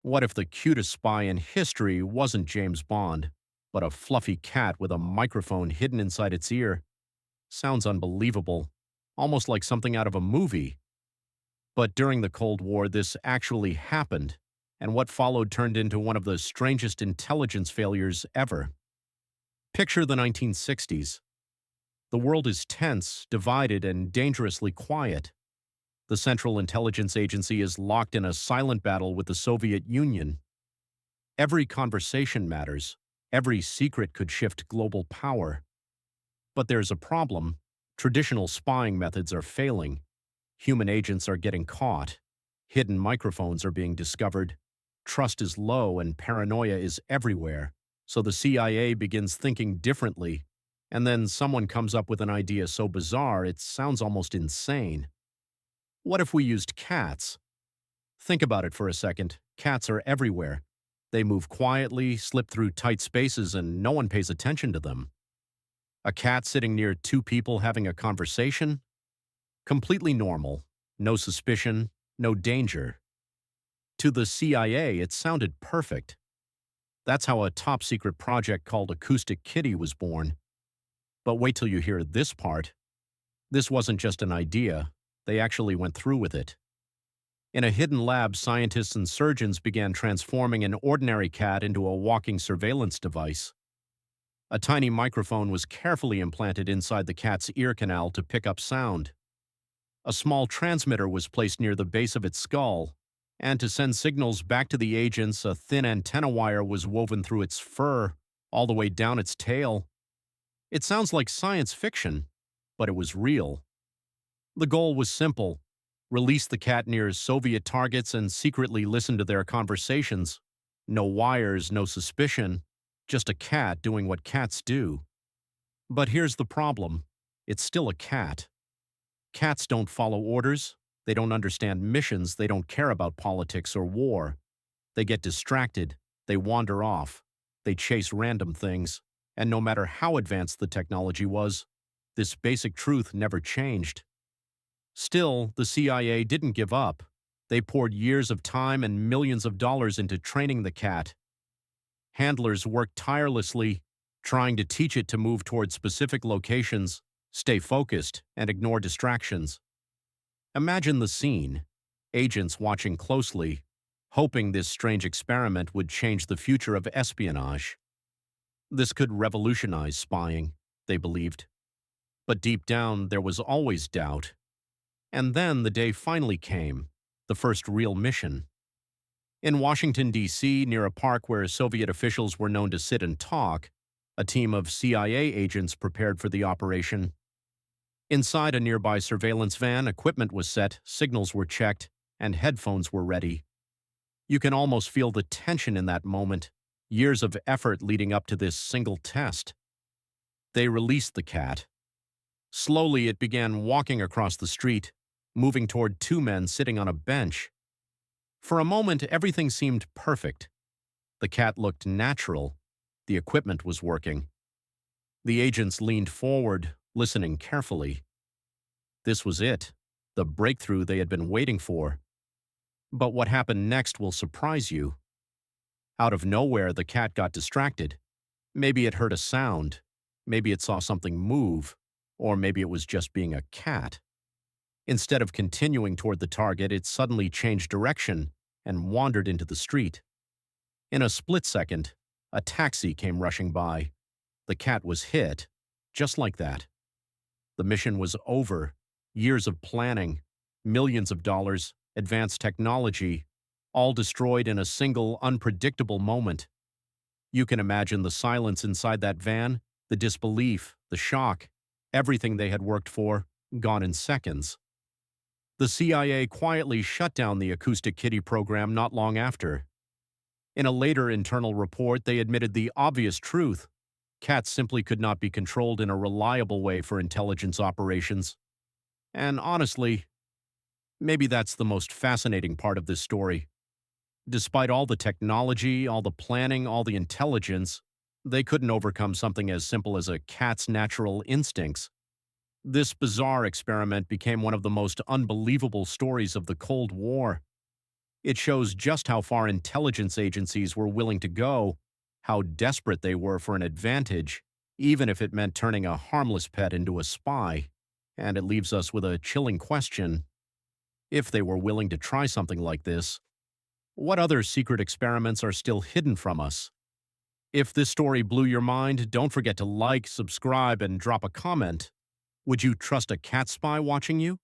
What if the cutest spy in history wasn't James Bond, but a fluffy cat with a microphone hidden inside its ear? Sounds unbelievable, almost like something out of a movie. But during the Cold War, this actually happened, and what followed turned into one of the strangest intelligence failures ever. Picture the 1960s. The world is tense, divided, and dangerously quiet. The Central Intelligence Agency is locked in a silent battle with the Soviet Union. Every conversation matters. Every secret could shift global power. But there's a problem. Traditional spying methods are failing. Human agents are getting caught. Hidden microphones are being discovered. Trust is low and paranoia is everywhere. So the CIA begins thinking differently. And then someone comes up with an idea so bizarre it sounds almost insane. What if we used cats? Think about it for a second. Cats are everywhere. They move quietly, slip through tight spaces, and no one pays attention to them. A cat sitting near two people having a conversation? Completely normal. No suspicion, no danger. To the CIA, it sounded perfect. That's how a top-secret project called Acoustic Kitty was born. But wait till you hear this part. This wasn't just an idea. They actually went through with it. In a hidden lab, scientists and surgeons began transforming an ordinary cat into a walking surveillance device. A tiny microphone was carefully implanted inside the cat's ear canal to pick up sound. A small transmitter was placed near the base of its skull, and to send signals back to the agents, a thin antenna wire was woven through its fur, all the way down its tail. It sounds like science fiction, but it was real. The goal was simple: release the cat near Soviet targets and secretly listen to their conversations. No wires, no suspicion, just a cat doing what cats do. But here's the problem. It's still a cat. Cats don't follow orders. They don't understand missions. They don't care about politics or war. They get distracted. They wander off. They chase random things. And no matter how advanced the technology was, this basic truth never changed. Still, the CIA didn't give up. They poured years of time and millions of dollars into training the cat. Handlers worked tirelessly, trying to teach it to move toward specific locations, stay focused, and ignore distractions. Imagine the scene: agents watching closely, hoping this strange experiment would change the future of espionage. This could revolutionize spying, they believed. But deep down, there was always doubt. And then the day finally came, the first real mission. In Washington, D.C., near a park where Soviet officials were known to sit and talk, a team of CIA agents prepared for the operation. Inside a nearby surveillance van, equipment was set, signals were checked, and headphones were ready. You can almost feel the tension in that moment, years of effort leading up to this single test. They released the cat. Slowly, it began walking across the street, moving toward two men sitting on a bench. For a moment, everything seemed perfect. The cat looked natural. The equipment was working. The agents leaned forward, listening carefully. This was it, the breakthrough they had been waiting for. But what happened next will surprise you. Out of nowhere, the cat got distracted. Maybe it heard a sound. Maybe it saw something move. Or maybe it was just being a cat. Instead of continuing toward the target, it suddenly changed direction and wandered into the street. In a split second, a taxi came rushing by. The cat was hit, just like that. The mission was over. Years of planning, millions of dollars, advanced technology, all destroyed in a single, unpredictable moment. You can imagine the silence inside that van, the disbelief, the shock, everything they had worked for, gone in seconds. The CIA quietly shut down the Acoustic Kitty program not long after. In a later internal report, they admitted the obvious truth: cats simply could not be controlled in a reliable way for intelligence operations. And honestly, maybe that's the most fascinating part of this story. Despite all the technology, all the planning, all the intelligence, they couldn't overcome something as simple as a cat's natural instincts. This bizarre experiment became one of the most unbelievable stories of the Cold War. It shows just how far intelligence agencies were willing to go, how desperate they were for an advantage, even if it meant turning a harmless pet into a spy. And it leaves us with a chilling question. If they were willing to try something like this, what other secret experiments are still hidden from us? If this story blew your mind, don't forget to like, subscribe, and drop a comment. Would you trust a cat spy watching you?